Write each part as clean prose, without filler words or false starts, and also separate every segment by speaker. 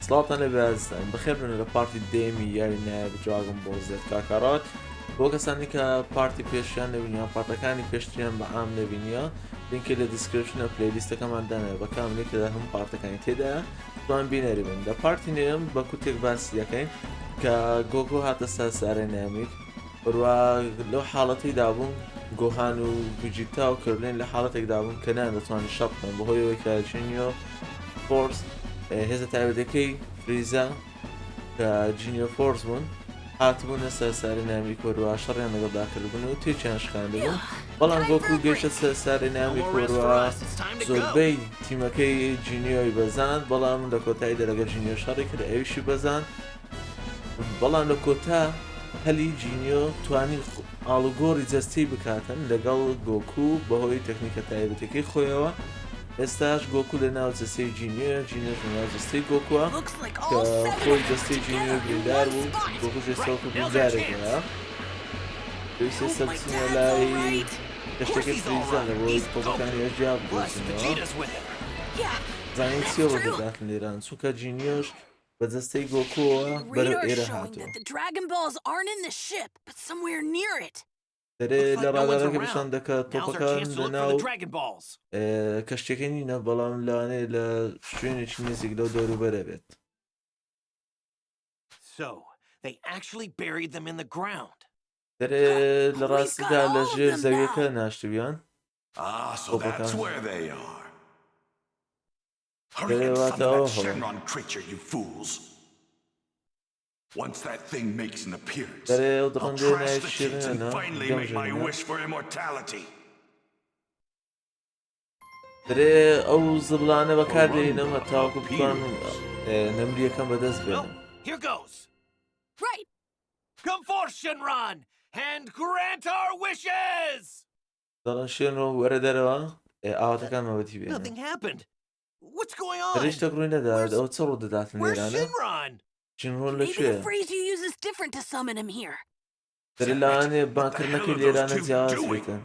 Speaker 1: سڵاتان لە بەزستان بەخێربن لە پارتی دێمی یاری نایە بجواگم بۆ زێت کاکارات بۆ کەسانی کە پارتی پێشیان نبینیە پارتەکانی پێشتریان بە ئام نبینیە لینکە لە دیسکرپشنە پلەیلیستەکەمان دانێ بە کاملێکدا هەموو پارتەکانی تێدایە توان بینەری بن لە پارتی نوێم بە کوتێک باسی یەکەین کە گۆگۆ هاتە سەرسارەی نامیک بڕوا لەو حاڵەتی دابوون گۆهان و گوجیتا و کردلین لە حاڵەتێک دابوون کە نان دەتوانین شەڕ بکەن بەهۆیەوەی کە جینیۆ فۆرس هێزە تایبەتەکەی فریزا کە جینیۆ فۆرس بوون هاتبوونە سەرساری نامی کۆروە شەڕیان لەگەڵداکردبوون و تێکیان شکاندبوون بەڵام گۆکو گەیشتە سەرساری نامی کۆروە زۆربەی تیمەکەی جینیۆی بەزاند بەڵام لە کۆتایی دەرەگە جینیۆ شەڕی کرد ئەویشی بەزاند بەڵام لە کۆتا هەلی جینیۆ توانی ئاڵوگۆڕی جەستەی بکاتن لەگەڵ گۆکو بەهۆی تەکنیکە تایبەتەکەی خۆیەوە ئێستاش گۆکو لە ناو جەستەی جینیۆ جینیۆش لە ناو جەستەی گۆکووە کە خۆی جەستەی جینیۆ بریندار بوو گۆکو جێستەوەکو بریندارێکەوە پێویستە سەرچینە لای کەشتەکەی فریزانە بۆی تۆپەکانی هێژیا بدۆزینەوە زانین چیەوە دەداتن لێران چونکە جینیۆش بە جەستەی گۆکووە بەرەو ئێرە هاتووە دەرێ لە ڕادارەکە پیشان دەکات تۆپەکان لە ناو کەشتەکەی نینە بەڵام لەوانەیە لە شوێنێکی نزیک لەو دەوروبەرە بێت دەرێ لە ڕاستیدا لە ژێر زەویەکە ناشتویان تۆپەکان دەرێواتەوە
Speaker 2: Once that thing makes an appearance,
Speaker 1: I'll
Speaker 2: crash the kids and finally make my wish for immortality.
Speaker 1: درێ ئەو زڵانە بەکاردێنم هەتاوەکو بتوان نەمریەکەم بەدەست بێنم.
Speaker 3: Here goes. Right. Come forth, Shinran, and grant our wishes.
Speaker 1: دەڵێن شێنڕۆ وەرە دەرەوە ئاواتەکانمە بەتی بێنم.
Speaker 3: Nothing happened. What's going on?
Speaker 1: دەرێ شتێک ڕووی نەدات ئەو چ ڕوو دەداتن لێرانە؟ شینڕۆن لەکوێ؟ دەرێ لەوانێ بانکردنەکەی لێرانە جیاواز بێتن.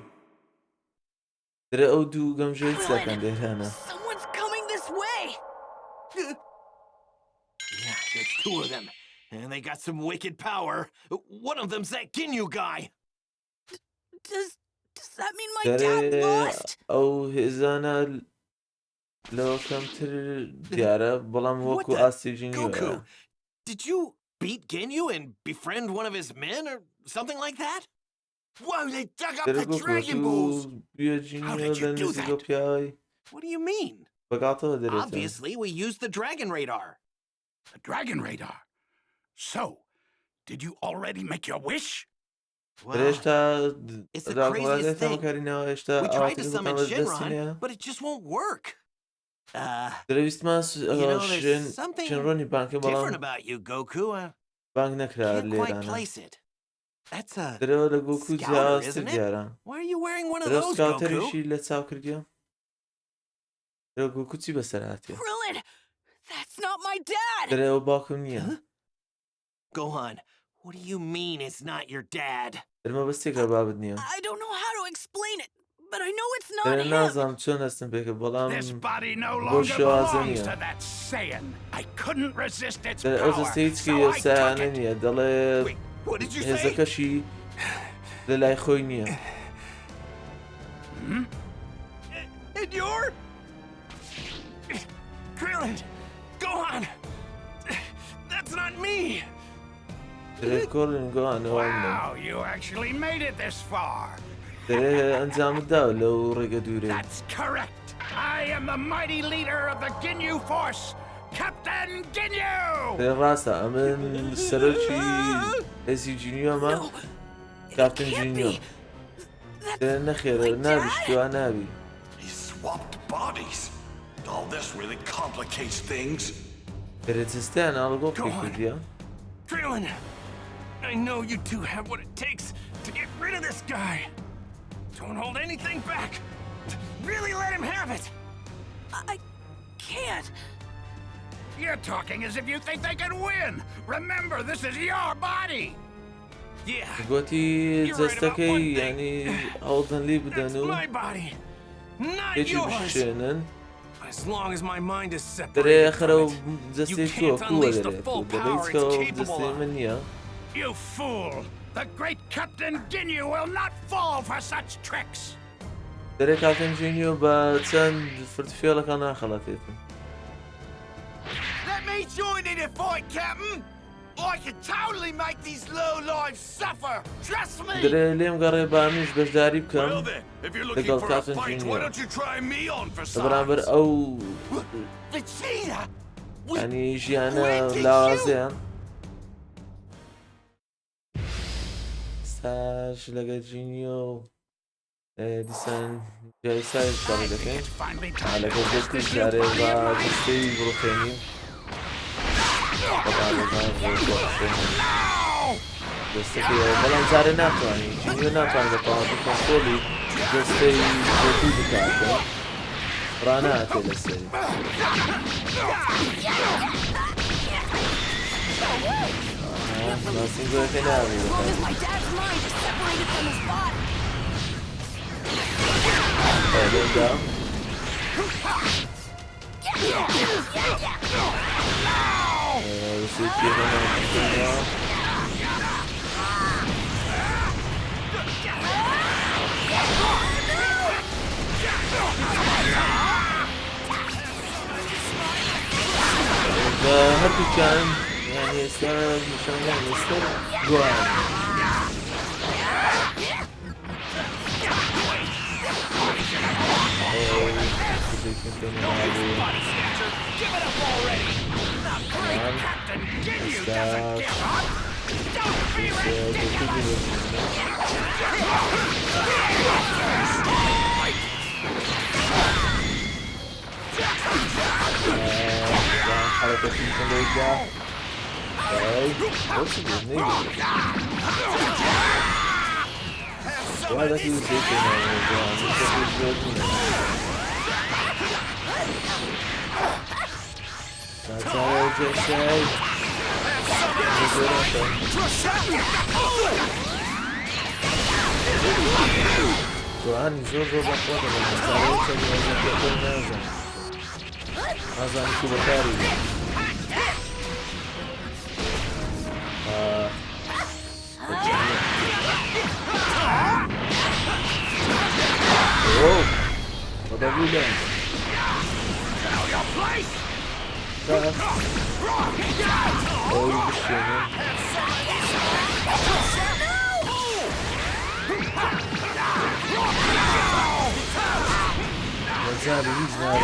Speaker 1: دەرێ ئەو دوو گەمژەی چ دەکەن لێرانە؟
Speaker 3: Yeah, there's two of them, and they got some wicked power. One of them's that Ginyu guy.
Speaker 4: Does that mean my dad lost?
Speaker 1: ئەو هێزانە لەوە کەمتر دیارە بەڵام وەکو ئاستی جینیۆ.
Speaker 3: Did you beat Ginyu and befriend one of his men or something like that? Whoa, they dug up the Dragon Balls! How did you do that? What do you mean? Obviously, we used the Dragon Radar.
Speaker 2: The Dragon Radar? So, did you already make your wish?
Speaker 3: Well, it's the craziest thing. We tried to summon Shinran, but it just won't work.
Speaker 1: There's
Speaker 3: something different about you, Goku. Can't quite place it. That's a scouter, isn't it? Why are you wearing one of those, Goku?
Speaker 4: Krillin! That's not my dad!
Speaker 3: Huh? Gohan, what do you mean it's not your dad?
Speaker 4: I don't know how to explain it, but I know it's not him.
Speaker 2: This body no longer belongs to that Saiyan. I couldn't resist its power, so I took it. Wait, what did you say? And you're... Krillin! Gohan! That's not me! Wow, you actually made it this far! That's correct! I am the mighty leader of the Ginyu Force! Captain Ginyu!
Speaker 1: Captain Ginyu.
Speaker 2: He swapped bodies! All this really complicates things.
Speaker 3: Krillin! I know you two have what it takes to get rid of this guy! Don't hold anything back! Really let him have it!
Speaker 4: I can't!
Speaker 2: You're talking as if you think they can win! Remember, this is your body!
Speaker 3: Yeah,
Speaker 1: گوتی جەستەکەی یعنی ئەوڵدن لی بدەن و
Speaker 3: my body, not
Speaker 1: هێچی
Speaker 3: yours!
Speaker 1: بشێنن
Speaker 3: As long as my mind is
Speaker 1: دەرێ
Speaker 3: separated
Speaker 1: خەرە
Speaker 3: from
Speaker 1: و
Speaker 3: it.
Speaker 1: جەستەی
Speaker 3: You
Speaker 1: تۆ
Speaker 3: can't
Speaker 1: کووە
Speaker 3: unleash the
Speaker 1: دەرێت
Speaker 3: full
Speaker 1: دەبێت
Speaker 3: power it's
Speaker 1: کەەوە
Speaker 3: capable
Speaker 1: جەستەی
Speaker 3: of.
Speaker 1: من نییە
Speaker 2: You fool! The great Captain Ginyu will not fall for such tricks!
Speaker 1: دەرێ کاپتن جینیۆ بە چەند فرتفێڵەکە ناخەڵەتێتن
Speaker 3: Let me join in the fight, Captain! I can totally make these low-lives suffer! Trust me!
Speaker 1: دەرێ لێم گەڕێ بامیش بەشداری بکەم
Speaker 2: Well then, if you're looking
Speaker 1: لەگەڵ
Speaker 2: for a
Speaker 1: کاپتن
Speaker 2: fight,
Speaker 1: جینیۆ
Speaker 2: why don't you try me on for
Speaker 1: لە بەرامبەر
Speaker 2: size?
Speaker 1: ئەو
Speaker 3: Vegeta!
Speaker 1: ینی ژیانە لاوازیان ستاش لەگە جینیۆ دیسان جای سای کاری دەکەین
Speaker 2: Finally
Speaker 1: لەگەڵ دەستی جارێ بە دەستەی بڕۆخێنین دەستەکەی بەڵام جارێ ناتوانین جینیۆ ناتوانێت بە تەواوەتی کۆنترۆلی دەستەی گۆکو بکاتن ڕاناتێ لەسەری ناسینگۆەکە ناوێت
Speaker 4: As long as my dad's mind is separated from his body.
Speaker 1: لێدا هەردووکیان یان ئێستا نیشانیان ئێستا گوان
Speaker 2: Give it up already! The great Captain Ginyu doesn't give up! Don't feel it!
Speaker 1: حركة الفلوجة وش النيل وهذا في زيتنا لا شيء جوان زور زور بخوض من سارة نازل هذا نشو بكاري اوه هذا بيلا اوه بشينا وزاري يزنى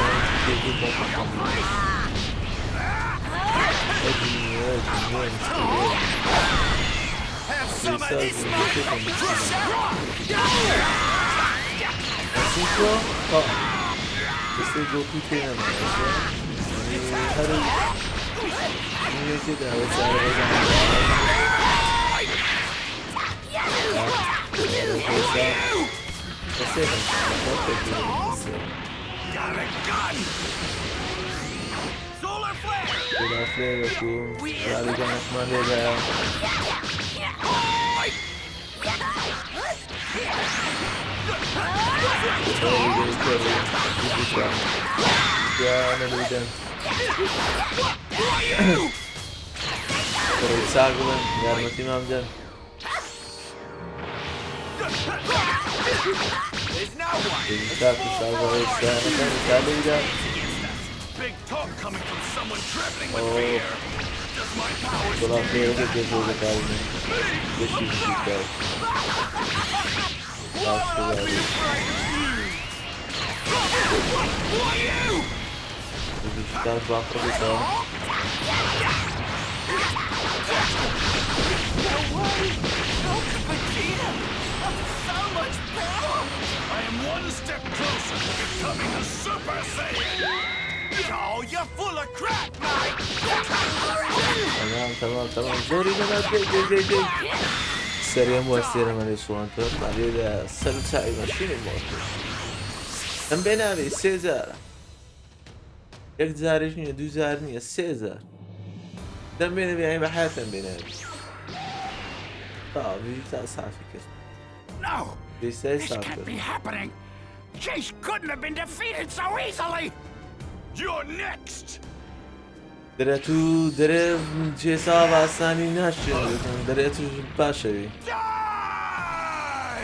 Speaker 2: Got a gun! Solar flare!
Speaker 1: Solar flare aku lari banyak mana dah. Jangan lupa periksa aku kan, biar mati mamjan. Periksa periksa kan dah.
Speaker 2: Big talk coming from someone traveling with fear. Does my powers
Speaker 1: Solar flare aku kerja sekali ni. Besi kita. Kita bakar kita.
Speaker 2: I am one step closer to becoming a Super Saiyan. Oh, you're full of crap, mate.
Speaker 1: Tamam. Zori جاي. سريع مواسير من السوان ترى بعدين سلسعي ماشين الموتور. هم بينامي سيزار. یک زارش نیه دو زار نیه سه زار. دم بینه بیایی به حیاتم بینه. بیشتر صافی کس.
Speaker 2: No,
Speaker 1: بیشتر
Speaker 2: this
Speaker 1: صافی.
Speaker 2: can't be happening. Chase couldn't have been defeated so easily. You're next.
Speaker 1: دره تو دره جسا واسانی نشه دره تو باشه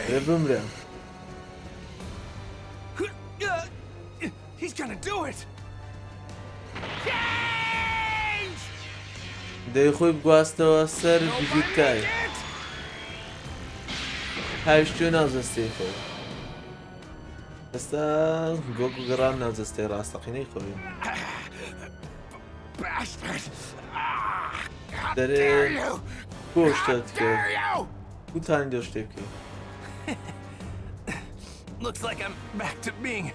Speaker 1: دره بمرم
Speaker 2: He's gonna do it.
Speaker 1: دره خوی بگواستەوە سەر ویژیتای هاوشتوی ناوزەستەی خۆی ئێستا گۆگو گەڕان ناوزەستەی ڕاستەقینەی خۆی دەرێ گۆشتت کرد گوتانی دۆ شتێ بکەی
Speaker 2: Looks like I'm back to being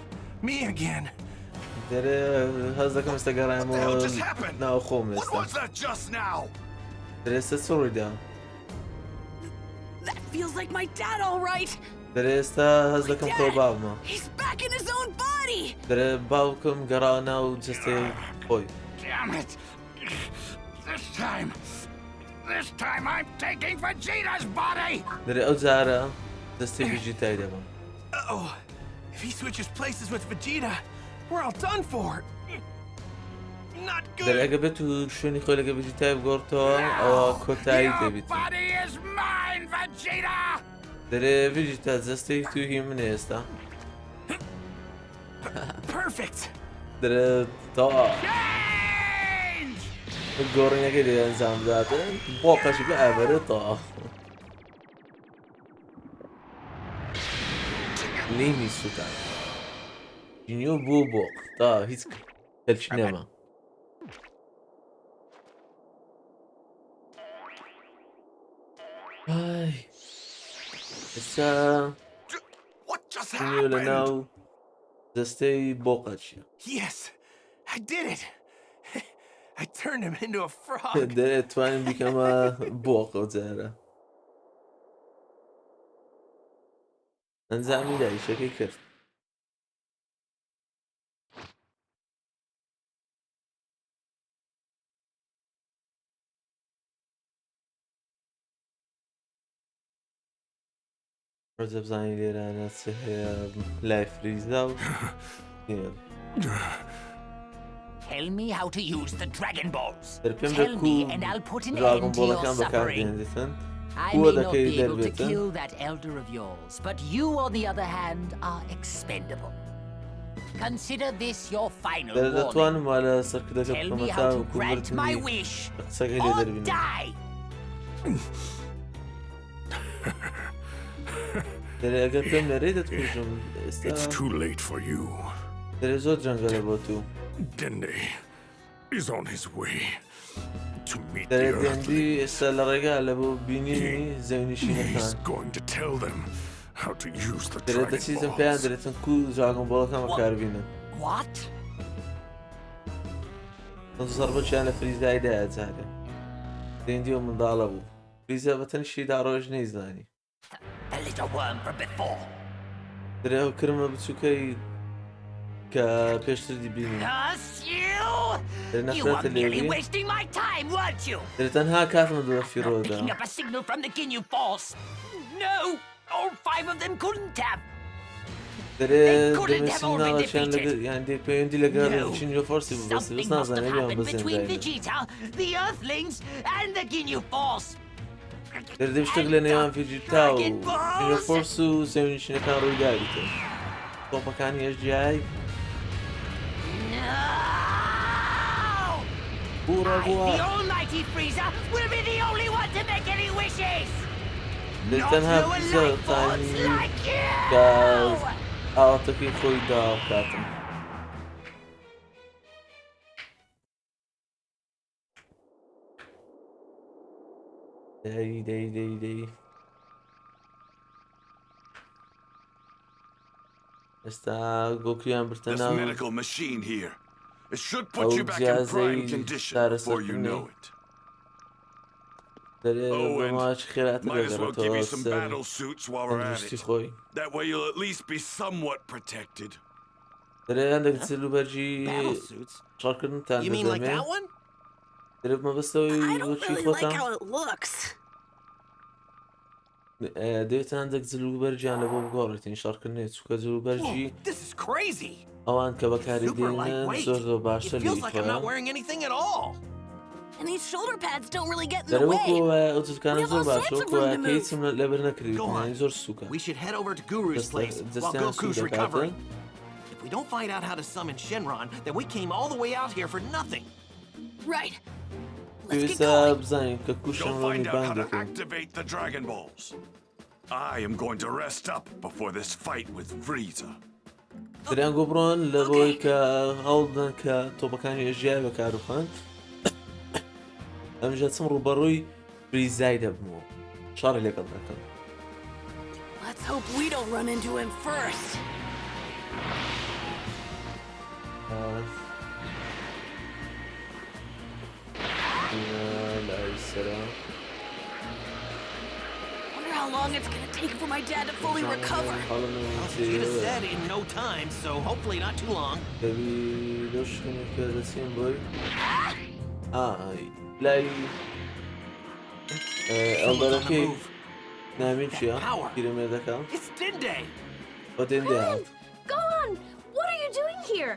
Speaker 2: me again.
Speaker 1: دەرێ هەز دەکەم ئێستا گەڕایمەوە ناو خۆم
Speaker 2: What
Speaker 1: ئێستا
Speaker 2: was that just now?
Speaker 1: دەرێ ئێستا چ ڕوویدا
Speaker 4: That feels like my dad, all right.
Speaker 1: دەرێ ئێستا هەز دەکەم کۆ بابمە
Speaker 4: He's back in his own body.
Speaker 1: دەرێ باوکم گەڕاوە ناو جستەی خۆی
Speaker 2: Damn it! This time I'm taking Vegeta's body!
Speaker 1: دەرێ ئەو جارە دەستی ویژیتای دەبم
Speaker 2: Oh, if he switches places with Vegeta, we're all done for. Not
Speaker 1: دەرێ
Speaker 2: good.
Speaker 1: ئەگە بێت و شوێنی خۆی لەگە ویژیتای بگۆڕتەوە ئەوە کۆتایی
Speaker 2: Your
Speaker 1: دەبیت
Speaker 2: body is mine, Vegeta!
Speaker 1: دەرێ ویژیتا جستەی توهی منە ئێستا
Speaker 2: Perfect.
Speaker 1: دەرێ تا
Speaker 2: Change!
Speaker 1: گۆڕینەکەی لێ ئەنجام دادن بۆ قەشی بە ئەبەرێت تا لیمی سووتان جینیۆ بوو بۆق تا هیچ هەرچی نەما ئای ئێستا
Speaker 2: What just
Speaker 1: جینیۆ لە
Speaker 2: happened?
Speaker 1: ناو دەستەی بۆقە چیە
Speaker 2: Yes, I did it. I turned him into a frog.
Speaker 1: دەرێت توانین بیکەمە بۆق ئەو جارە ئەنجامی دایشەکەی کرد ڕۆجە بزانین لێرانە چ هەیە لای فریزا و
Speaker 5: Tell me how to use the Dragon Balls.
Speaker 1: دەرپێم
Speaker 5: Tell me
Speaker 1: دەکوو
Speaker 5: and I'll put an
Speaker 1: دراگۆن
Speaker 5: end to your
Speaker 1: بۆڵەکان بەکار
Speaker 5: suffering.
Speaker 1: دێنێتن
Speaker 5: I
Speaker 1: کووە
Speaker 5: may not
Speaker 1: دەکەی
Speaker 5: be able to
Speaker 1: دەربێتن
Speaker 5: kill that elder of yours, but you, on the other hand, are expendable. Consider this your final
Speaker 1: دەرە
Speaker 5: warning.
Speaker 1: دەتوانم وا لە سەرکردەکە
Speaker 5: Tell me
Speaker 1: بکەمەتا
Speaker 5: how
Speaker 1: و
Speaker 5: to grant my
Speaker 1: کوبرتنی
Speaker 5: wish
Speaker 1: قسەکەی لێ
Speaker 5: or
Speaker 1: دەربینم
Speaker 5: die.
Speaker 1: دەرێ ئەگەر پێم لەرەی دەتکوژم
Speaker 6: It's
Speaker 1: ئێستا
Speaker 6: too late for you.
Speaker 1: دەرێ زۆر جەنگەلە بۆ تو
Speaker 6: Dende is on his way to meet the
Speaker 1: دەرێ
Speaker 6: Earthling.
Speaker 1: دێندی ئێستا لە ڕێگا لە بۆ بینینی
Speaker 6: He's
Speaker 1: زەونیشینەکان
Speaker 6: going to tell them how to use the
Speaker 1: دەرێت
Speaker 6: Dragon
Speaker 1: دەچیزم پێیان
Speaker 6: Balls.
Speaker 1: دەرێتن کو جاگۆن بۆڵەکان بەکاربینن
Speaker 5: What?
Speaker 1: زەر بۆچیان لە فریزدایدایە جارێ دێندی و منداڵە بوو فریزە بەتەنشیدا ڕۆژ نەیزانی
Speaker 5: The little worm from before.
Speaker 1: دەرێ ئەو کرمە بچووکەی کە پێشتر دیبینی
Speaker 5: Curse you!
Speaker 1: دەرێ
Speaker 5: You were
Speaker 1: نەفرەتە
Speaker 5: merely
Speaker 1: لێوی
Speaker 5: wasting my time, weren't you?
Speaker 1: دەرێت تەنها کاتمە دڵە
Speaker 5: Not
Speaker 1: فیرۆدا
Speaker 5: picking up a signal from the Ginyu Force. No, all 5 of them couldn't have.
Speaker 1: دەرێ
Speaker 5: couldn't
Speaker 1: دەمە
Speaker 5: have
Speaker 1: سیناڵەکیان
Speaker 5: all been
Speaker 1: لەگەر یان دێ پەیوەندی لەگەڵ
Speaker 5: No.
Speaker 1: چینجۆ فۆرسی بوو بەس
Speaker 5: Something
Speaker 1: بەس
Speaker 5: must have
Speaker 1: نازانێ بیان
Speaker 5: happened between
Speaker 1: بەزێندایە
Speaker 5: Vegeta, the Earthlings, and the Ginyu Force.
Speaker 1: دەردێ شتێک لە نێوان فیجیتا و
Speaker 5: Dragon Balls!
Speaker 1: چینجۆ فۆرس و زەونیشینەکان ڕووی داویتە تۆپەکانی هێشجیای
Speaker 5: No!
Speaker 1: بوڕە
Speaker 5: I,
Speaker 1: بووە
Speaker 5: the Almighty Frieza, will be the only one to make any wishes.
Speaker 1: دەرێت
Speaker 5: Not
Speaker 1: تەنها
Speaker 5: no
Speaker 1: فریزە
Speaker 5: light boards
Speaker 1: تانی
Speaker 5: like
Speaker 1: کە
Speaker 5: you.
Speaker 1: ئاواتەکەی خۆی داوکاتم دەی ئێستا گۆکریان برتە
Speaker 2: This
Speaker 1: ناو
Speaker 2: medical machine here. It should
Speaker 1: Oh,
Speaker 2: put you back in
Speaker 1: Jazzy,
Speaker 2: prime condition
Speaker 1: Sarah
Speaker 2: before you
Speaker 1: Symphony.
Speaker 2: know it.
Speaker 1: دەرێ
Speaker 2: Oh, and
Speaker 1: بەماچ خێراتە
Speaker 2: Might as well give you
Speaker 1: دەگەڕێتەوە
Speaker 2: some
Speaker 1: سەر
Speaker 2: battle suits while we're at
Speaker 1: تەندروستی
Speaker 2: it.
Speaker 1: خۆی
Speaker 2: That way you'll at least be somewhat protected.
Speaker 1: دەرێ هەندێک جلوبەرجی
Speaker 3: Battle suits?
Speaker 1: شارکردنتان
Speaker 3: You mean like
Speaker 1: دەدەمێ
Speaker 3: that one?
Speaker 1: دەرێ مەبەستەوەی
Speaker 4: I don't
Speaker 1: بۆچی
Speaker 4: really like
Speaker 1: خۆتان
Speaker 4: how it looks.
Speaker 1: دەوێت هەندێک جلوبەرجیان لە بۆ بگۆڕێتین شارکردنێت چووکە جلوبەرجی
Speaker 3: This is crazy.
Speaker 1: ئەوان کە بەکاری
Speaker 3: Super
Speaker 1: دێنن
Speaker 3: lightweight.
Speaker 1: زۆر زۆر
Speaker 3: It
Speaker 1: باشتر
Speaker 3: feels
Speaker 1: لە
Speaker 3: like I'm not
Speaker 1: خۆیان
Speaker 3: wearing anything at all.
Speaker 4: And these shoulder pads don't really get in the
Speaker 1: دەرە وەکو
Speaker 4: way.
Speaker 1: ئۆتوسەکانە زۆر باش وەکو کە هیچم لەبەر نەکردویت یعنی زۆر سووکە
Speaker 3: We should head over to Guru's place while
Speaker 1: دەستیان سوو
Speaker 3: Goku's
Speaker 1: دەکاتن
Speaker 3: recovering. If we don't find out how to summon Shenron, then we came all the way out here for nothing.
Speaker 4: Right. Let's get
Speaker 1: پێویستە
Speaker 4: going.
Speaker 1: بزانین کە کوشن
Speaker 6: Go
Speaker 1: ڕۆنی
Speaker 6: find out
Speaker 1: بان
Speaker 6: how to
Speaker 1: دەکەین
Speaker 6: activate the Dragon Balls. I am going to rest up before this fight with Frieza.
Speaker 1: دەریان گۆ بڕۆن لە بۆی کە هەوڵدن کە تۆپەکانی ژیای بەکاربخەن ئەمجا چم ڕوبەڕووی فریزای دەبمەوە شەڕی لەگەڵ دەکەم
Speaker 4: Let's hope we don't run into him first.
Speaker 1: لای سەرا
Speaker 4: Wonder how long it's gonna take for my dad to fully recover.
Speaker 3: Vegeta said in no time, so hopefully not too long.
Speaker 1: دەبی لەو شوێنێ کە دەچین بۆی لای ئەڵدەرەکەی ناوین چییە؟ پیرەمێردەکە
Speaker 3: It's Dende.
Speaker 1: بە دێندێ هات
Speaker 4: Gohan, what are you doing here?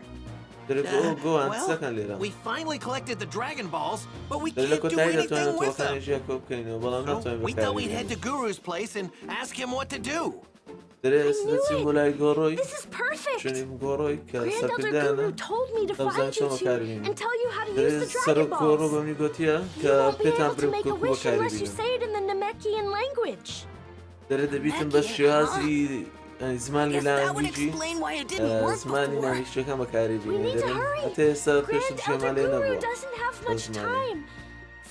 Speaker 1: دەرێت گۆوان چەکەن لێرە
Speaker 3: We finally collected the Dragon Balls, but we
Speaker 1: دەرێت لە
Speaker 3: can't do
Speaker 1: کۆتایی
Speaker 3: anything
Speaker 1: دەتوانێت
Speaker 3: with them.
Speaker 1: تۆپەکانی ژیا کۆ بکەینەوە بەڵام
Speaker 3: So
Speaker 1: ناتوانین
Speaker 3: we thought we'd head to
Speaker 1: بەکاری
Speaker 3: Guru's place and ask him what to do.
Speaker 1: دەرێت دەچین بۆ لای گۆڕۆی
Speaker 4: This is perfect.
Speaker 1: شوێنی گۆڕۆی کە
Speaker 4: Grand Elder
Speaker 1: سەرکردیانە
Speaker 4: Guru told me to
Speaker 1: Those
Speaker 4: find
Speaker 1: aren't
Speaker 4: you
Speaker 1: some
Speaker 4: two
Speaker 1: Academy.
Speaker 4: and tell you how to use
Speaker 1: دەرێت
Speaker 4: the
Speaker 1: سەر
Speaker 4: Dragon
Speaker 1: گۆڕۆ
Speaker 4: Balls.
Speaker 1: بەمنی گوتیە
Speaker 4: You
Speaker 1: کە
Speaker 4: won't be
Speaker 1: پێتان
Speaker 4: able to make a
Speaker 1: بکو
Speaker 4: wish
Speaker 1: بەکاری
Speaker 4: unless you
Speaker 1: بینم
Speaker 4: say it in the Namekian language.
Speaker 1: دەرێت دەبیتم بە
Speaker 4: Namekian,
Speaker 1: شێوازی زمان
Speaker 4: Guess that would
Speaker 1: میلانگیجی
Speaker 4: explain why it didn't work
Speaker 1: زمانی
Speaker 4: before.
Speaker 1: ناویشتەکان بەکاری
Speaker 4: We
Speaker 1: بینێ
Speaker 4: need to
Speaker 1: دەرێت
Speaker 4: hurry.
Speaker 1: هەتا ئێستا پێش
Speaker 4: Grand
Speaker 1: شێمان
Speaker 4: Elder
Speaker 1: لێ
Speaker 4: Guru
Speaker 1: نەبووە
Speaker 4: doesn't have much time.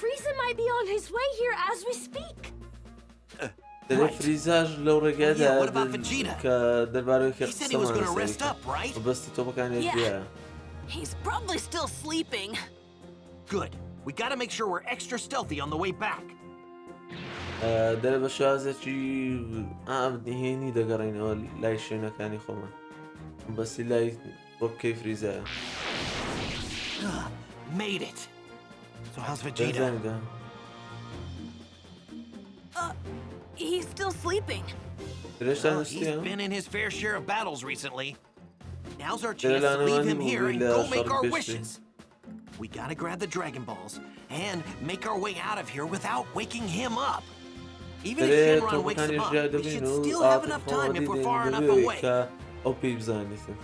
Speaker 4: Frieza might be on his way here as we speak.
Speaker 1: دەرێت فریزاژ لەو ڕێگەدا
Speaker 3: Yeah, what about Vegeta?
Speaker 1: کە دەربارەوەی
Speaker 3: He said he was going to rest up, right?
Speaker 1: بەستی تۆپەکانی
Speaker 4: Yeah.
Speaker 1: ژیایە
Speaker 4: He's probably still sleeping.
Speaker 3: Good. We gotta make sure we're extra stealthy on the way back.
Speaker 1: دەرێت بە شازێکی هێنی دەگەڕێنەوە لای شوێنەکانی خۆمان بەستی لای ڕۆکەی فریزایە
Speaker 3: Made it. So how's Vegeta?
Speaker 1: دەزانیدا
Speaker 4: He's still sleeping.
Speaker 1: درێژتان
Speaker 3: Well, he's
Speaker 1: نستیە
Speaker 3: been in his fair share of battles recently. Now's our
Speaker 1: Dere
Speaker 3: chance to leave
Speaker 1: lanămani
Speaker 3: him here and
Speaker 1: mobilă
Speaker 3: go
Speaker 1: așa
Speaker 3: make our
Speaker 1: pește.
Speaker 3: wishes. We gotta grab the Dragon Balls and make our way out of here without waking him up. Even if
Speaker 1: دەرێت
Speaker 3: Shenron wakes
Speaker 1: تۆپەکانی
Speaker 3: him up,
Speaker 1: ژیا
Speaker 3: we
Speaker 1: دەبین
Speaker 3: should
Speaker 1: و
Speaker 3: still have enough time if we're far enough
Speaker 1: دەبێت
Speaker 3: away.
Speaker 1: کە ئەو پێی بزانیتن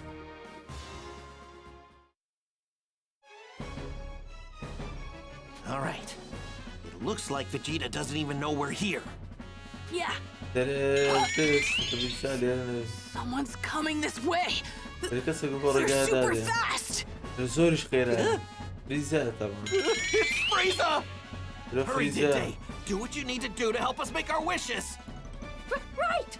Speaker 3: All right. It looks like Vegeta doesn't even know we're here.
Speaker 4: Yeah,
Speaker 1: دەرێت دەبیشا لێرە نوێست
Speaker 4: someone's coming this way.
Speaker 1: دەرێت کەسێک بۆ
Speaker 4: They're
Speaker 1: ڕێگای
Speaker 4: super
Speaker 1: دادێ
Speaker 4: fast.
Speaker 1: زۆریش خێرە فریزایە تەبان
Speaker 3: It's Frieza!
Speaker 1: درە
Speaker 3: Hurry,
Speaker 1: فریزە
Speaker 3: Dende. Do what you need to do to help us make our wishes.
Speaker 4: Right.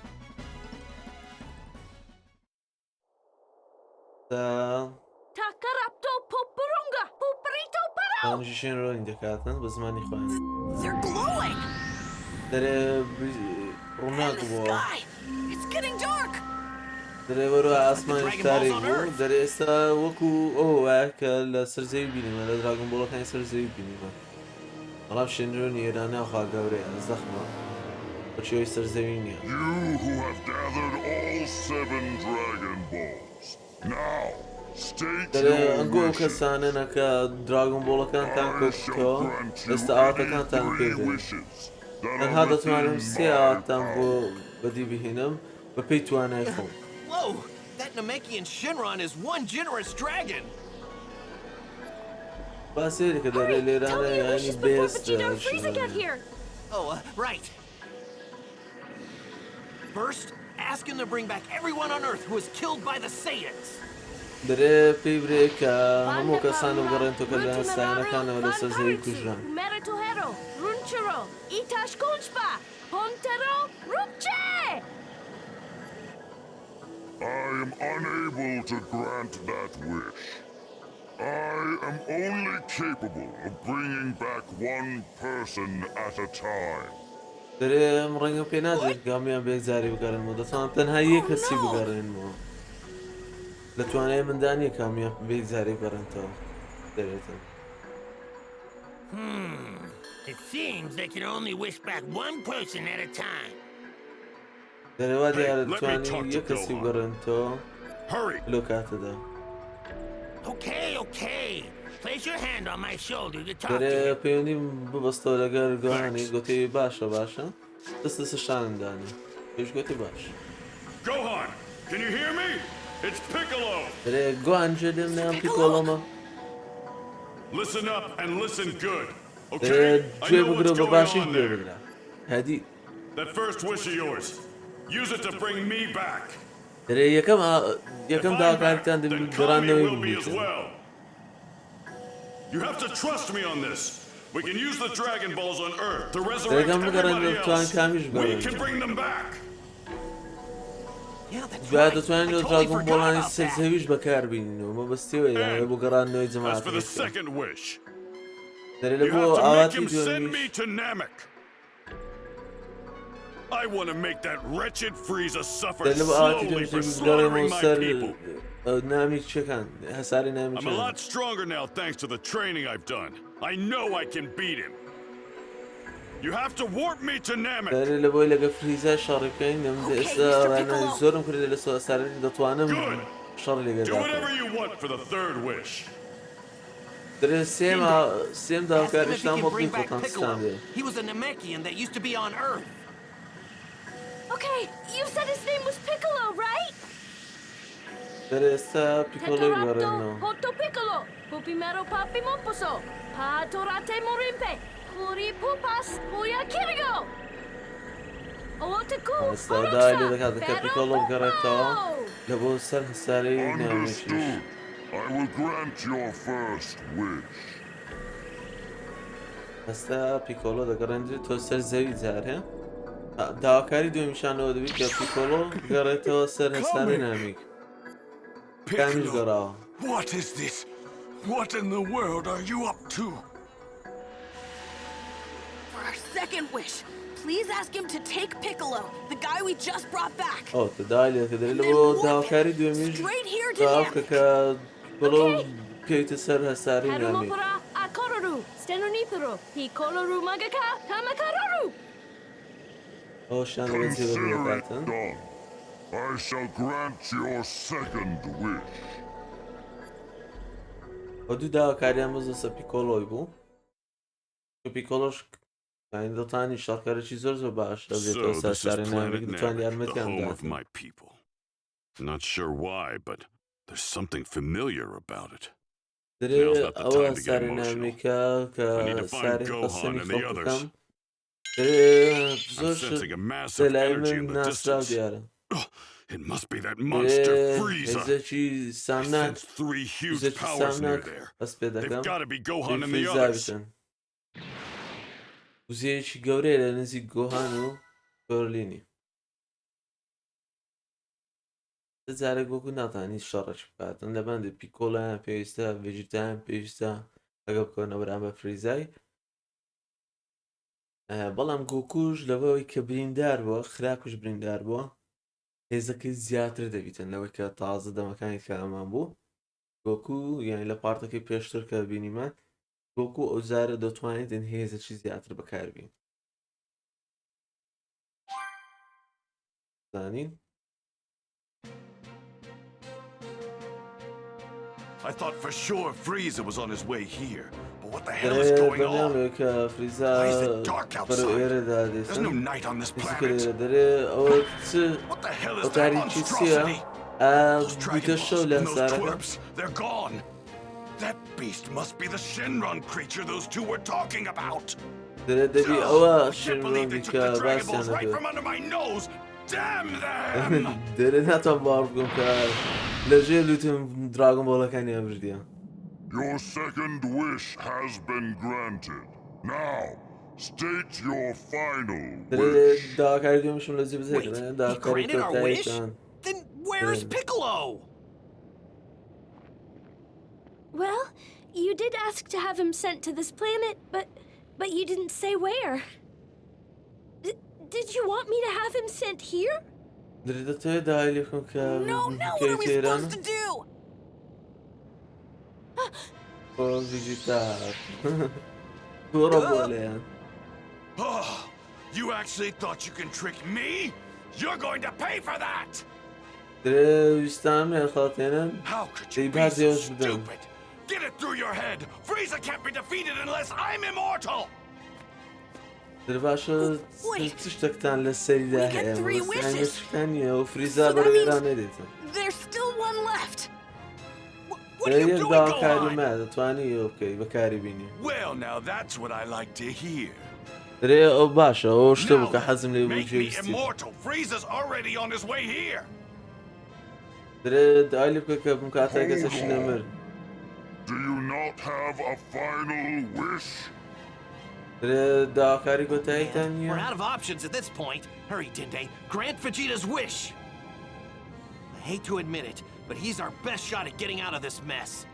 Speaker 4: Takarapto poporunga, poporito parao.
Speaker 1: ئەمژی شوێن ڕۆنی دەکاتن بە زمانی خۆیان
Speaker 4: They're glowing.
Speaker 1: دەرێ
Speaker 4: And
Speaker 1: ڕووناک
Speaker 4: the
Speaker 1: بووە
Speaker 4: sky. It's getting dark.
Speaker 1: دەرێ بەرەوە ئاسمانی تاری بوو دەرێ ئێستا وەکو ئەوە کە لە سەرزەوی بینیمە لە دراگۆن بۆڵەکانی سەرزەوی بینیمە بەڵام شێنرۆنی ئێرانەخوا گەورەیە زەخمە بەچێوەی سەرزەوی نییە
Speaker 6: You who have gathered all 7 Dragon Balls. Now, state
Speaker 1: دەرێ
Speaker 6: your
Speaker 1: ئەنگۆ ئەو
Speaker 6: wishes.
Speaker 1: کەسانە کە دراگۆن بۆڵەکانتان
Speaker 6: I
Speaker 1: کۆکتەوە
Speaker 6: shall grant you
Speaker 1: ئێستا
Speaker 6: any
Speaker 1: ئاواتەکانتان
Speaker 6: 3
Speaker 1: پێدەن
Speaker 6: wishes that
Speaker 1: تەنها
Speaker 6: are
Speaker 1: دەتوانم
Speaker 6: within
Speaker 1: سێ
Speaker 6: my
Speaker 1: ئاواتان بۆ
Speaker 6: power.
Speaker 1: بەدی بهێنم بە پێی توانای خۆم
Speaker 3: Whoa! That Namekian Shenron is one generous dragon.
Speaker 1: باسێرێکە دەرێ
Speaker 4: Hurry, tell
Speaker 1: لێرانە
Speaker 4: me your
Speaker 1: ینی
Speaker 4: wishes before
Speaker 1: بێست
Speaker 4: Vegeta and Frieza get here.
Speaker 3: Oh, right. First, ask him to bring back everyone on Earth who was killed by the Saiyans.
Speaker 1: دەرێ پێی برێ کە هەموو کەسانە بگەڕێنەوە کە لە سایەنەکانەوە لە سەر زەوی کوژران
Speaker 4: Meritohero, Runchiro, Itash Kunchpa, Hontero, Rupche!
Speaker 6: I am unable to grant that wish. I am only capable of bringing back one person at a time.
Speaker 1: دەرێ ئەم ڕەنگە پێ نادرێت گامیان بێکجاری بگەڕێنەوە دەتوانم تەنها یەک کەسی بگەڕێنەوە لە توانای مندانیە کامیان بێکجاری بگەڕێنەوە دەرێتن
Speaker 2: It seems they can only wish back one person at a time.
Speaker 1: دەرێوا دیارە
Speaker 6: Hey, let me
Speaker 1: دەتوانین
Speaker 6: talk to
Speaker 1: یەک کەسی
Speaker 6: Gohan.
Speaker 1: بگەڕێنەوە
Speaker 6: Hurry!
Speaker 1: لۆ کاتەدا
Speaker 3: Okay. Place your hand on my shoulder to talk to
Speaker 1: داره
Speaker 3: him.
Speaker 1: پەیوەندی ببەستەوە لەگەڵ گۆهانی گوتی باشە دەستە شانم دانی پێش گوتی باش
Speaker 6: Gohan, can you hear me? It's Piccolo.
Speaker 1: داره گۆهان جێ لێم نام پیکۆڵۆمە
Speaker 6: Listen up and listen good.
Speaker 1: داره
Speaker 6: Okay? I
Speaker 1: گوێ
Speaker 6: know
Speaker 1: بگرە
Speaker 6: what's
Speaker 1: بە
Speaker 6: going
Speaker 1: باشی
Speaker 6: on
Speaker 1: گوێ
Speaker 6: there.
Speaker 1: بگرە هەدی
Speaker 6: That first wish of yours. Use it to bring me back.
Speaker 1: داره یەکەم
Speaker 6: If I'm back,
Speaker 1: داواکاریتان
Speaker 6: then
Speaker 1: دەبێت
Speaker 6: Kami
Speaker 1: گەڕانەوەی
Speaker 6: will be as
Speaker 1: ببیتن
Speaker 6: well. You have to trust me on this. We can use the Dragon Balls on Earth to resurrect
Speaker 1: Dragon Ball
Speaker 6: everybody
Speaker 1: Dragon Ball
Speaker 6: else.
Speaker 1: Kami's
Speaker 6: We
Speaker 1: going.
Speaker 6: can bring them back.
Speaker 3: Yeah, that's
Speaker 1: دوای
Speaker 3: right. I
Speaker 1: دەتوانین لە
Speaker 3: totally
Speaker 1: دراگۆن
Speaker 3: forgot
Speaker 1: بۆڵانی
Speaker 3: about that.
Speaker 1: سەرزەویش بەکاربینین و مەبەستیەوە یانەوە بۆ گەڕانەوەی
Speaker 6: As
Speaker 1: جەماعەت
Speaker 6: for the second wish,
Speaker 1: دەرێ لە
Speaker 6: you
Speaker 1: بۆ
Speaker 6: have to make
Speaker 1: ئاواتی
Speaker 6: him send me
Speaker 1: دوێنیش
Speaker 6: to Namek. I want to make that wretched Frieza suffer
Speaker 1: دەرێ لە بۆ ئاواتی
Speaker 6: slowly for
Speaker 1: دوێنیش
Speaker 6: slaughtering
Speaker 1: گەڕێمەوە
Speaker 6: my
Speaker 1: سەر
Speaker 6: people.
Speaker 1: نامی چەکان هەساری نامی
Speaker 6: I'm a
Speaker 1: چەکان
Speaker 6: lot stronger now thanks to the training I've done. I know I can beat him. You have to warp me to Namek.
Speaker 1: دەرێ لە بۆی لەگە فریزای شەڕەکەین ئێستا ڕێنەوەی زۆرم کردێ لە سەرەتی دەتوانم
Speaker 6: Good.
Speaker 1: شەڕ
Speaker 6: Do
Speaker 1: لێگەدا
Speaker 6: whatever you want for the third wish.
Speaker 1: دەرێ سێم
Speaker 3: Ask him if he
Speaker 1: داواکاریشتان
Speaker 3: can
Speaker 1: بۆ
Speaker 3: bring back
Speaker 1: خۆتان
Speaker 3: Piccolo.
Speaker 1: ستاندێ
Speaker 3: He was a Namekian that used to be on Earth.
Speaker 4: Okay, you said his name was Piccolo, right?
Speaker 1: دەرێ ئێستا پیکۆڵۆی
Speaker 4: Tetarapto,
Speaker 1: گەڕێنەوە
Speaker 4: Hoto Piccolo, Pupimero Papi Momposo, Patorate Morimpe, Puri Pupas, Puya Kirigo. Otaku,
Speaker 1: ئێستا دای لێ دەکات کە پیکۆڵۆ بگەڕێتەوە لە بۆ سەر هەساری نامیشیش
Speaker 6: Understood. I will grant your first wish.
Speaker 1: ئێستا پیکۆلۆ دەگەڕێنێت تۆ سەر زەوی جارێ داواکاری دوێمیشانەوە دەبێت کە پیکۆلۆ گەڕێتەوە سەر هەساری نامیک کامیش گەڕاوە
Speaker 6: What is this? What in the world are you up to?
Speaker 4: For our second wish, please ask him to take Piccolo, the guy we just brought back.
Speaker 1: ئەو دای لێ کە دەرێت لە بۆ داواکاری دوێمیش
Speaker 4: Straight here to
Speaker 1: داوکە
Speaker 4: Namek.
Speaker 1: کە پیکۆلۆ پێیتە سەر هەساری نامیک
Speaker 4: Harumopara Akororu, Stenonipuro, Piccoloru Magaka, Tamakararu.
Speaker 1: ئەوشان لەوە جێبە
Speaker 6: Consider it
Speaker 1: بێکاتن
Speaker 6: done. I shall grant your second wish.
Speaker 1: ئەو دوو داواکاریان بەزەسە پیکۆلۆی بوو کە پیکۆلۆش دەتانی شەڕکارێکی زۆر باش دەبێتەوە
Speaker 6: So
Speaker 1: سەر
Speaker 6: this is
Speaker 1: هەساری نامیک
Speaker 6: planet
Speaker 1: دەتوانانی
Speaker 6: Namek, the
Speaker 1: یارمەتیان
Speaker 6: home of
Speaker 1: بداتن
Speaker 6: my people. Not sure why, but there's something familiar about it.
Speaker 1: دەرێ
Speaker 6: Now's not the
Speaker 1: ئەوە
Speaker 6: time to get
Speaker 1: ساری
Speaker 6: emotional.
Speaker 1: نامیکە کە
Speaker 6: I need to find
Speaker 1: ساری
Speaker 6: Gohan
Speaker 1: قەسەمی
Speaker 6: and the
Speaker 1: خۆ
Speaker 6: others.
Speaker 1: بکەم دەرێ
Speaker 6: I'm
Speaker 1: زۆر
Speaker 6: sensing a mass of
Speaker 1: دەلای
Speaker 6: energy in
Speaker 1: من
Speaker 6: the
Speaker 1: ناسراو
Speaker 6: distance.
Speaker 1: دیارە
Speaker 6: Ugh, it must be that monster
Speaker 1: دەرێ
Speaker 6: Frieza.
Speaker 1: هێزێکی
Speaker 6: I
Speaker 1: سامناک
Speaker 6: sense three huge
Speaker 1: هێزێکی
Speaker 6: powers near
Speaker 1: سامناک
Speaker 6: there.
Speaker 1: بەس پێ
Speaker 6: They've
Speaker 1: دەکەم
Speaker 6: got to be Gohan and the
Speaker 1: فریزا
Speaker 6: others.
Speaker 1: بتن وزەیەکی گەورەیە لە نزیک گۆهان و بەرلینی جارێ گۆکو ناتانی شەڕەش بکاتن لە بەندی پیکۆڵیان پێویستە ڤێژیتیان پێویستە ئەگە بکەنە بەرام بە فریزای بەڵام گۆکوش لەوەی کە بریندار بووە خراپش بریندار بووە هێزەکەی زیاتر دەبیتن لەوەی کە تازە دەمەکانی کە ئەمان بوو گۆکو یانی لە پارتەکەی پێشتر کە بینیمان گۆکو ئەو جارە دەتوانێت هێزەکی زیاتر بەکاربین زانین
Speaker 6: I thought for sure Frieza was on his way here. But what the hell is going on?
Speaker 1: بەڵێم کە فریزا
Speaker 6: Why is it dark
Speaker 1: بەرە
Speaker 6: outside?
Speaker 1: ئێرەدا
Speaker 6: There's no
Speaker 1: دێسن
Speaker 6: night on this
Speaker 1: فیزیکە
Speaker 6: planet.
Speaker 1: دەرێ ئەوە چ
Speaker 6: What the hell
Speaker 1: ئەو
Speaker 6: is that
Speaker 1: تاریکی چییە
Speaker 6: monstrosity? Those
Speaker 1: بوتە
Speaker 6: Dragon
Speaker 1: شەو
Speaker 6: Balls
Speaker 1: لە
Speaker 6: and those
Speaker 1: هەسارەکە
Speaker 6: twerps, they're gone. That beast must be the Shenron creature those two were talking about.
Speaker 1: دەرێ دەبی ئەوە
Speaker 6: I can't believe
Speaker 1: شێنڕۆنگی
Speaker 6: they took
Speaker 1: کە
Speaker 6: the Dragon Balls
Speaker 1: باسییان
Speaker 6: right
Speaker 1: دەبێت
Speaker 6: from under my nose. Damn them!
Speaker 1: دەرێ ناتوان باوەڕ بکەم کە لەژێ لوتم دراگۆن بۆڵەکانی ئەبردیە
Speaker 6: Your second wish has been granted. Now, state your final
Speaker 1: دەرێ
Speaker 6: wish.
Speaker 1: داواکاری دوێمشم لە جێ
Speaker 3: Wait,
Speaker 1: بزێکردن
Speaker 3: he
Speaker 1: داواکاری
Speaker 3: granted our wish?
Speaker 1: کۆتاییتان
Speaker 3: Then where's
Speaker 1: Yeah.
Speaker 3: Piccolo?
Speaker 4: Well, you did ask to have him sent to this planet, but you didn't say where. Did you want me to have him sent here?
Speaker 1: دەرێ دەتەوێت داهای لێ بکەم کە
Speaker 3: No, what are
Speaker 1: بکەیت
Speaker 3: we
Speaker 1: ئێران
Speaker 3: supposed to do?
Speaker 1: بۆ ڤیژیتار تووڕە بۆ لێیان
Speaker 6: Oh, you actually thought you can trick me? You're going to pay for that!
Speaker 1: يستعمل خاطئنا
Speaker 3: How could
Speaker 1: They
Speaker 3: you be
Speaker 1: bad
Speaker 3: so
Speaker 1: deals with them.
Speaker 3: stupid? Get it through your head. Frieza can't be defeated unless I'm immortal.
Speaker 1: باشا
Speaker 4: Wait.
Speaker 1: تشتكتان للسري
Speaker 4: We get
Speaker 1: ده
Speaker 4: three
Speaker 1: بس
Speaker 4: wishes.
Speaker 1: يعني تشتكتان وفريزا
Speaker 4: So that
Speaker 1: بريران
Speaker 4: means-
Speaker 1: نديتن
Speaker 4: There's still one left.
Speaker 3: What are you doing,
Speaker 1: يقدر كاري
Speaker 3: Gohan?
Speaker 1: ماذا تواني اوكي بكاري بيني
Speaker 3: Well, now that's what I like to hear.
Speaker 1: دري او باشا او
Speaker 3: Now
Speaker 1: اشتبك
Speaker 3: then,
Speaker 1: حزم لي
Speaker 3: make
Speaker 1: وجهي
Speaker 3: me
Speaker 1: ستيل
Speaker 3: immortal. Frieza's already on his way here.
Speaker 1: دري دايلي بك مكاتاك سشنمر
Speaker 6: Do you not have a final wish?
Speaker 1: دري دا كاري
Speaker 2: Man,
Speaker 1: قوتاي
Speaker 2: we're
Speaker 1: تانية
Speaker 2: out of options at this point. Hurry, Dende. Grant Vegeta's wish. I hate to admit it, but he's our best shot at getting out of this mess.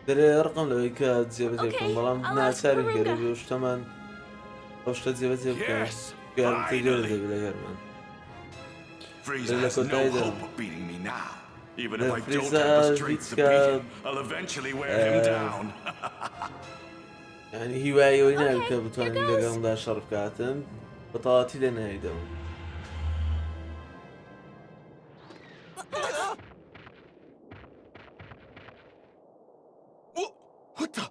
Speaker 1: دري رقم لو يكاد زيبتكم
Speaker 4: Okay,
Speaker 1: بلام
Speaker 4: I'll
Speaker 1: بنا
Speaker 4: ask
Speaker 1: ساري
Speaker 4: Karunga.
Speaker 1: قريبي وش تمن وش تزيبتكم
Speaker 3: Yes,
Speaker 1: قال تجرد
Speaker 3: finally.
Speaker 1: بلا قرمان
Speaker 3: Frieza
Speaker 1: Really
Speaker 3: has
Speaker 1: good
Speaker 3: no
Speaker 1: idea.
Speaker 3: hope of beating me now. Even
Speaker 1: Yeah,
Speaker 3: if I don't
Speaker 1: Frieza
Speaker 3: have the strength to
Speaker 1: beats
Speaker 3: beat him, I'll eventually wear him down.
Speaker 1: يعني هواية وينال
Speaker 4: Okay,
Speaker 1: كبتوان
Speaker 4: here
Speaker 1: اللي
Speaker 4: goes.
Speaker 1: قام دا شرف كاتن بطاطي لنا هيدو
Speaker 3: What the?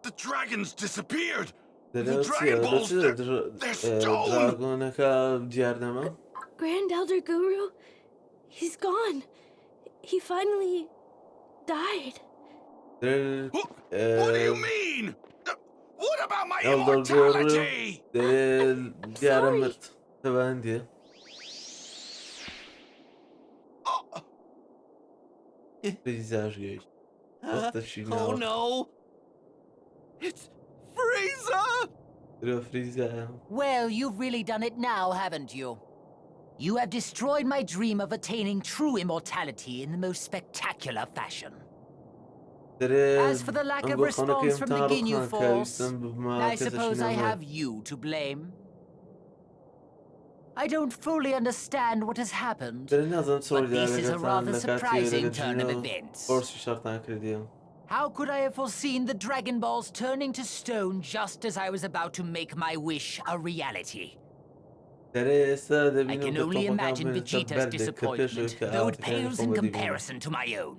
Speaker 3: The dragons disappeared.
Speaker 1: دري
Speaker 3: Dragon Balls, they're stone.
Speaker 1: دراغونكا دياردما
Speaker 4: Grand Elder Guru, he's gone. He finally died.
Speaker 1: دري
Speaker 3: What do you mean? What about my
Speaker 1: Elder Guru
Speaker 3: immortality?
Speaker 1: دري ديار
Speaker 4: sorry.
Speaker 1: مرت تبان دي
Speaker 3: Oh,
Speaker 1: بريزاج جيش وقت
Speaker 2: Oh
Speaker 1: الشينا
Speaker 2: no! It's Frieza!
Speaker 1: دري فريزا
Speaker 5: Well, you've really done it now, haven't you? You have destroyed my dream of attaining true immortality in the most spectacular fashion.
Speaker 1: دري
Speaker 5: As for the lack of response from the Ginyu Force, I suppose I have you to blame. I don't fully understand what has happened,
Speaker 1: دري نازم تصور
Speaker 5: but this is a rather surprising turn of
Speaker 1: events
Speaker 5: events.
Speaker 1: فورس شرطان كرديو
Speaker 5: How could I have foreseen the Dragon Balls turning to stone just as I was about to make my wish a reality?
Speaker 1: دري استا
Speaker 5: I
Speaker 1: دبينو
Speaker 5: can only
Speaker 1: كتوبكا
Speaker 5: imagine
Speaker 1: من
Speaker 5: Vegeta's
Speaker 1: تبرد
Speaker 5: disappointment,
Speaker 1: كركش
Speaker 5: though it pales in comparison to my own.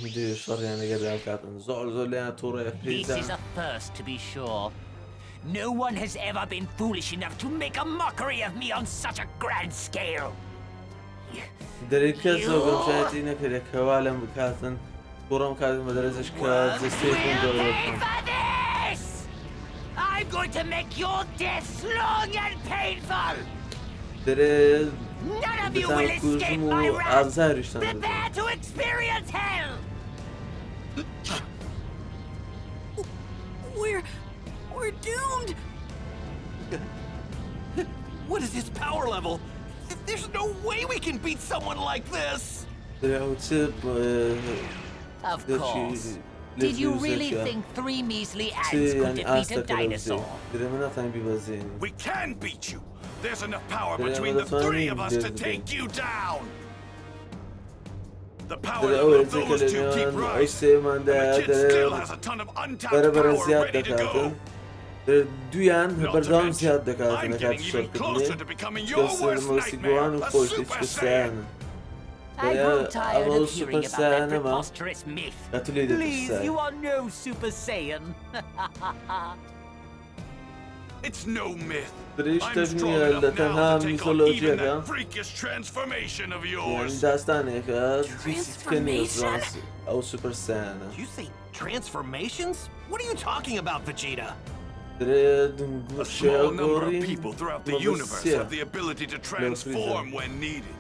Speaker 1: مدير الشر يعني قدام كاتن زعل زول يعني توري
Speaker 5: This is
Speaker 1: فريزا
Speaker 5: a first, to be sure. No one has ever been foolish enough to make a mockery of me on such a grand scale.
Speaker 1: دري كسو بمشاهدي نكري كوالم بكاتن تورم كاتن مدرسش كات زستيكم
Speaker 5: Will
Speaker 1: دولة
Speaker 5: pay for this! I'm going to make your deaths long and painful!
Speaker 1: دري
Speaker 5: None of you will
Speaker 1: بتاع
Speaker 5: escape my
Speaker 1: كوزمو
Speaker 5: wrath!
Speaker 1: أبزار يشتغل
Speaker 5: Prepare to experience hell!
Speaker 4: We're doomed.
Speaker 2: What is his power level? There's no way we can beat someone like this!
Speaker 1: دري أو تسيب
Speaker 5: Of course. Did you really think 3 measly ants could
Speaker 1: يعني
Speaker 5: defeat a
Speaker 1: أستك الوزي
Speaker 5: dinosaur?
Speaker 1: دري منا ثاني بيبزيني
Speaker 3: we can beat you. There's enough power
Speaker 1: Yeah,
Speaker 3: between
Speaker 1: well,
Speaker 3: the
Speaker 1: that's what I
Speaker 3: three
Speaker 1: mean,
Speaker 3: of us to
Speaker 1: there's the
Speaker 3: take
Speaker 1: thing.
Speaker 3: you down. The power
Speaker 1: دري
Speaker 3: level
Speaker 1: أول
Speaker 3: of those two keep
Speaker 1: تكلم
Speaker 3: rising.
Speaker 1: أيسي من
Speaker 3: And
Speaker 1: ده
Speaker 3: the kid still
Speaker 1: دري
Speaker 3: has a ton of untapped
Speaker 1: بربر
Speaker 3: power
Speaker 1: زياد
Speaker 3: ready to
Speaker 1: دكاتن
Speaker 3: go.
Speaker 1: دري دويان
Speaker 3: Not to
Speaker 1: بردام
Speaker 3: mention,
Speaker 1: زياد
Speaker 3: I'm
Speaker 1: دكاتن
Speaker 3: getting
Speaker 1: كات
Speaker 3: even
Speaker 1: الشركة
Speaker 3: closer to
Speaker 1: دي
Speaker 3: becoming your
Speaker 1: تكسر
Speaker 3: worst
Speaker 1: الموسيقى
Speaker 3: nightmare, a
Speaker 1: وفوش
Speaker 3: Super Saiyan.
Speaker 1: تكسر
Speaker 5: I grew
Speaker 1: Yeah,
Speaker 5: tired
Speaker 1: I'm
Speaker 5: of
Speaker 1: a
Speaker 5: hearing
Speaker 1: Super
Speaker 5: about that
Speaker 1: Saiyan, ma.
Speaker 5: preposterous myth.
Speaker 1: أتولي
Speaker 5: Please, you are no Super Saiyan.
Speaker 3: It's no myth.
Speaker 1: بريش
Speaker 3: I'm strong
Speaker 1: تبني
Speaker 3: enough now
Speaker 1: لتنها
Speaker 3: to take on even
Speaker 1: ميثولوجيا
Speaker 3: that freakish transformation of
Speaker 1: يعني
Speaker 3: yours.
Speaker 1: داستاني كني
Speaker 4: Transformation?
Speaker 1: أو سوبر سايان
Speaker 2: Did you say transformations? What are you talking about, Vegeta?
Speaker 1: دري
Speaker 3: A small number of people throughout the universe have the
Speaker 1: مبسيا
Speaker 3: ability to transform when needed.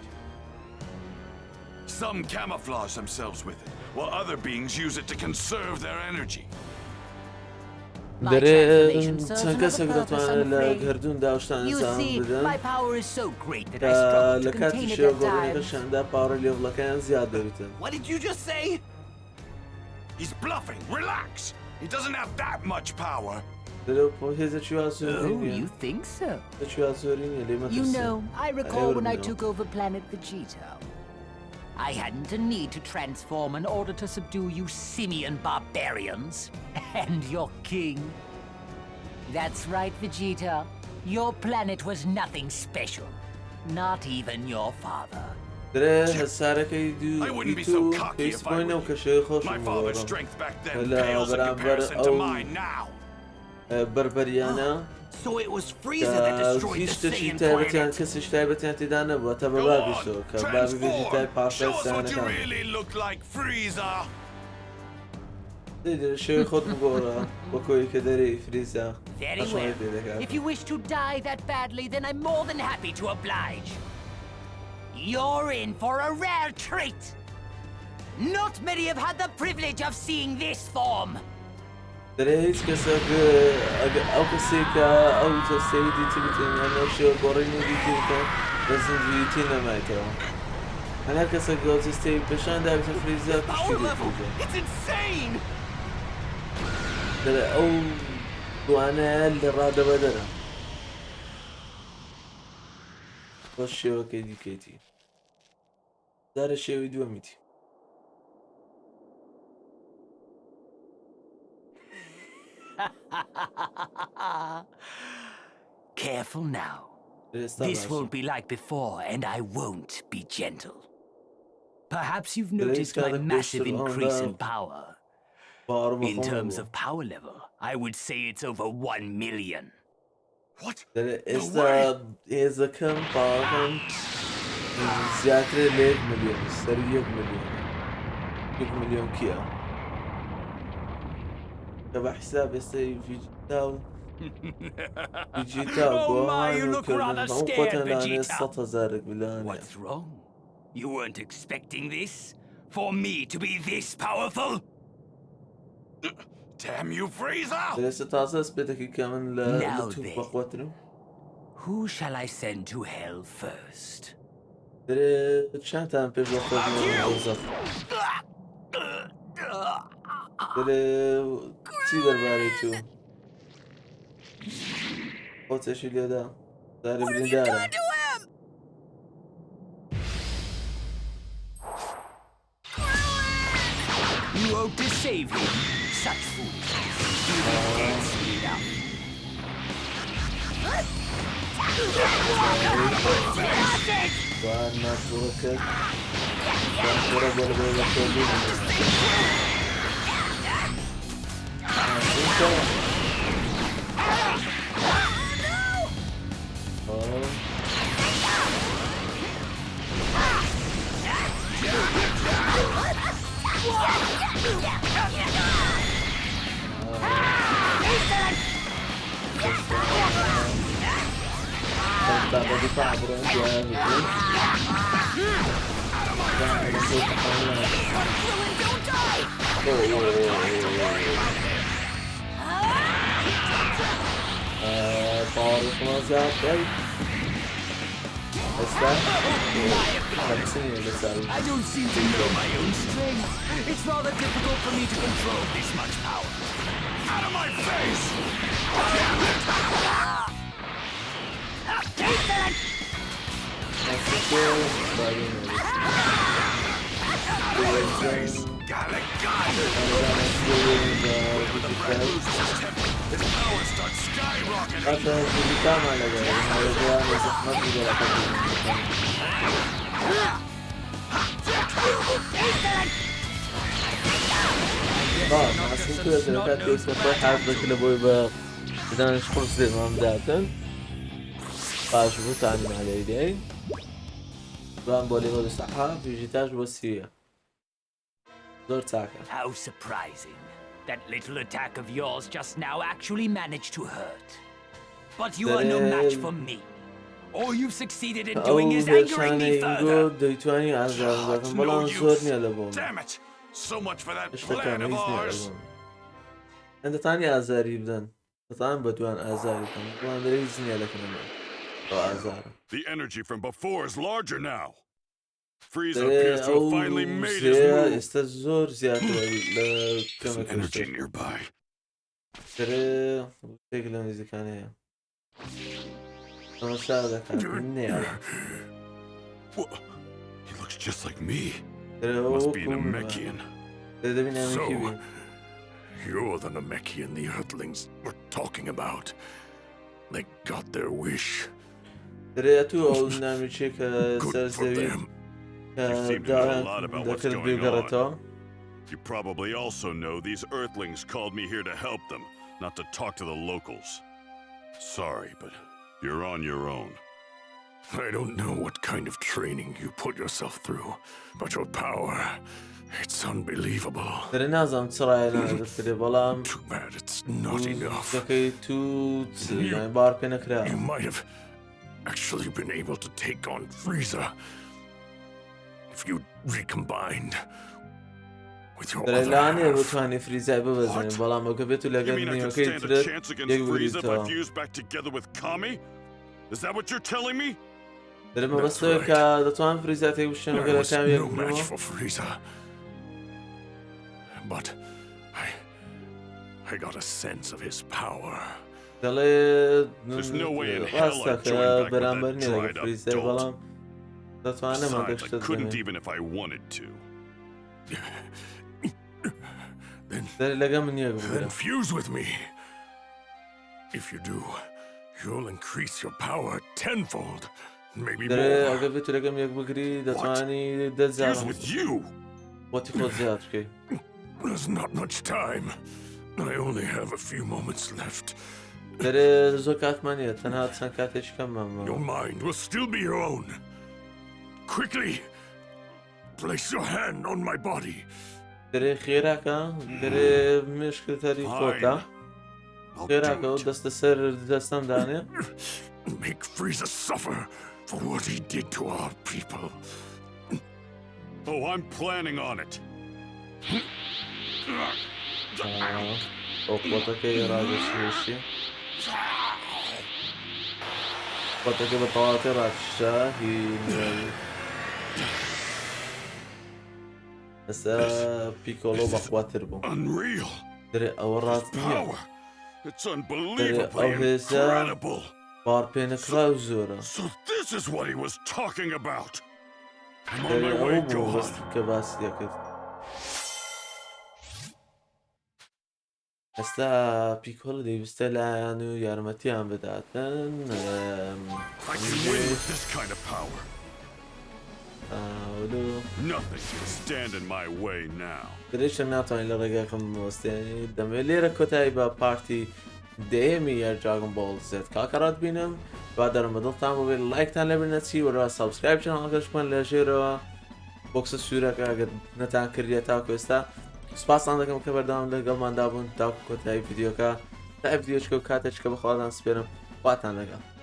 Speaker 3: Some camouflage themselves with it, while other beings use it to conserve their energy.
Speaker 5: My
Speaker 1: دري
Speaker 5: transformation serves
Speaker 1: تنكسر
Speaker 5: another purpose,
Speaker 1: قطعا
Speaker 5: I'm afraid.
Speaker 1: لقردون داوشتان
Speaker 5: You
Speaker 1: إنسان
Speaker 5: see, my
Speaker 1: بدن
Speaker 5: power is so great that I struggle to
Speaker 1: لكات
Speaker 5: contain it
Speaker 1: الشيء
Speaker 5: at
Speaker 1: قرني
Speaker 5: times.
Speaker 1: خشان دا باور اللي يبلا كان زيادة بيتن
Speaker 2: What did you just say?
Speaker 3: He's bluffing. Relax. He doesn't have that much power.
Speaker 1: دري هذا شو
Speaker 5: Oh,
Speaker 1: أسورين
Speaker 5: you think so?
Speaker 1: هذا شو أسورين اللي ما
Speaker 5: You know, I recall when I
Speaker 1: know.
Speaker 5: took over planet Vegeta. I hadn't a need to transform in order to subdue you simian barbarians and your king. That's right, Vegeta. Your planet was nothing special. Not even your father.
Speaker 3: I wouldn't be so cocky if I were you. My father's strength back then pales in comparison to mine now. So it was Frieza that destroyed the Saiyan planet. Go on, transform! Show us what you really look like, Frieza!
Speaker 1: Very
Speaker 5: well. If you wish to die that badly, then I'm more than happy to oblige. You're in for a rare treat! Not many have had the privilege of seeing this form.
Speaker 1: هیچ کەسێک ئەو کەسێکە ئەو جەستەیەتی تبتێن ئەمە شێوە گۆڕینی دیتیکە لە زیندویتی نەمایتەوە هەر کەسێک ئەو جەستەی پێشان دابێتە فریزە پشتی دەرە ئەو دوانە لە ڕادەبەدەرە بۆ شێوەکەی دیکەیتی دارە شێوی دووەمیتی
Speaker 5: Careful now. This won't be like before, and I won't be gentle. Perhaps you've noticed my massive increase in power. In terms of power level, I would say it's over 1 million.
Speaker 3: What?
Speaker 1: Is a compartment زیاتر لە 1 ملیۆن سەر 1 ملیۆن کیە کە بە حساب ئێستای Vegeta
Speaker 5: What's wrong? You weren't expecting this? For me to be this powerful?
Speaker 3: Damn you, Frieza!
Speaker 5: Now then, who shall I send to hell first?
Speaker 1: What are you gonna do to him?
Speaker 5: You hope to save him. Such foolishness. You can't see it out. I don't seem to know my own strength. It's rather difficult for me to control this much power.
Speaker 3: Out of my face! Its power starts skyrocketing.
Speaker 5: How surprising. That little attack of yours just now actually managed to hurt. But you are no match for me. All you've succeeded in doing is angering me further.
Speaker 3: Damn it! So much for that plan of ours.
Speaker 1: أنت تاني أزاري بدن. تاني بدوان أزاري كم. بدوان دريزني على كلامه.
Speaker 6: The energy from before is larger now. Frieza appears to have finally made his move.
Speaker 1: There's
Speaker 6: an energy nearby. He looks just like me. Must be an Namekian. So, you're the Namekian the Earthlings were talking about. They got their wish.
Speaker 1: دريتو أو نامشي
Speaker 6: Good for
Speaker 1: كسرزوي
Speaker 6: them. You seem to know a lot about what's
Speaker 1: ذكر
Speaker 6: going on.
Speaker 1: بيقرأتو
Speaker 6: You probably also know these Earthlings called me here to help them, not to talk to the locals. Sorry, but you're on your own. I don't know what kind of training you put yourself through, but your power, it's unbelievable.
Speaker 1: دري نازم تسرعي أنا دفتري بلام
Speaker 6: Too bad it's not enough.
Speaker 1: ذكي تو يعني بار بينك
Speaker 6: You
Speaker 1: رأى
Speaker 6: might have actually been able to take on Frieza if you recombined with your
Speaker 1: دري
Speaker 6: other
Speaker 1: لاني
Speaker 6: half.
Speaker 1: بتواني فريزاي ببزني بلام وقفتو
Speaker 6: You mean I
Speaker 1: لقني
Speaker 6: could
Speaker 1: وكي
Speaker 6: stand a
Speaker 1: ترد
Speaker 6: chance against
Speaker 1: يقبل
Speaker 6: Frieza if I
Speaker 1: يتو
Speaker 6: fused back together with Kami? Is that what you're telling me?
Speaker 1: دري ما
Speaker 6: That's
Speaker 1: بس
Speaker 6: right.
Speaker 1: دتوان فريزاي تيوشن
Speaker 6: I
Speaker 1: وكذا
Speaker 6: was
Speaker 1: كام
Speaker 6: no match
Speaker 1: يقبلو
Speaker 6: for Frieza. But I got a sense of his power.
Speaker 1: دلي
Speaker 6: There's no way in hell I'd
Speaker 1: راستك
Speaker 6: join back with
Speaker 1: برامبرني
Speaker 6: that
Speaker 1: لقى
Speaker 6: dried up
Speaker 1: فريزاي
Speaker 6: dolt.
Speaker 1: بلام دتواني ما
Speaker 6: Besides, I couldn't
Speaker 1: دشتت
Speaker 6: even if I wanted to.
Speaker 1: دري لقى من يقبل
Speaker 6: Then fuse with me. If you do, you'll increase your power tenfold, maybe
Speaker 1: دري
Speaker 6: more.
Speaker 1: وقفتو لقى من يقبل قري دتواني
Speaker 6: Fuse
Speaker 1: دزار
Speaker 6: with you?
Speaker 1: واتي فوت زياد كي
Speaker 6: There's not much time. I only have a few moments left.
Speaker 1: دري زوكات مانية تنها تسنكاتش كم
Speaker 6: Your mind will still be your own. Quickly, place your hand on my body.
Speaker 1: دري خيراكا دري مشكلة تاري فوتا
Speaker 6: I'll
Speaker 1: خيراكا
Speaker 6: do it.
Speaker 1: ودست السر دستم داني
Speaker 6: Make Frieza suffer for what he did to our people. Oh, I'm planning on it.
Speaker 1: وقوتك راجع شيشي قوتك بطواتي راجع هسا بيكولو بقواتر بو
Speaker 6: Unreal.
Speaker 1: دري أورات مية
Speaker 6: Power. It's unbelievably
Speaker 1: هسا
Speaker 6: incredible.
Speaker 1: بار بينك راوزورا
Speaker 6: So this is what he was talking about. I'm on
Speaker 1: دري
Speaker 6: my way,
Speaker 1: أوبو بس
Speaker 6: Gohan.
Speaker 1: كباس يكت هستا بيكولو دي بستلانو يارمتيان بداتن
Speaker 6: I can win with this kind of power.
Speaker 1: ولو
Speaker 6: Nothing can stand in my way now.
Speaker 1: دريش ناتواني لرقاكم وستاني دمي ليرا كتايبا بارتي ديمي يا دراغون بول زد كاكارات بينم بعد رمضان تعملوا باللايك تان لبنتي ورا سبسكرايب شنو اكشكم لجيرو بوكس السورة اگر نتان كريتا كوستا سپاس عندكم که بردام لگل من دابون تا کتای ویدیو که تا ویدیوش که کاتش که بخوادن سپرم باتن لگل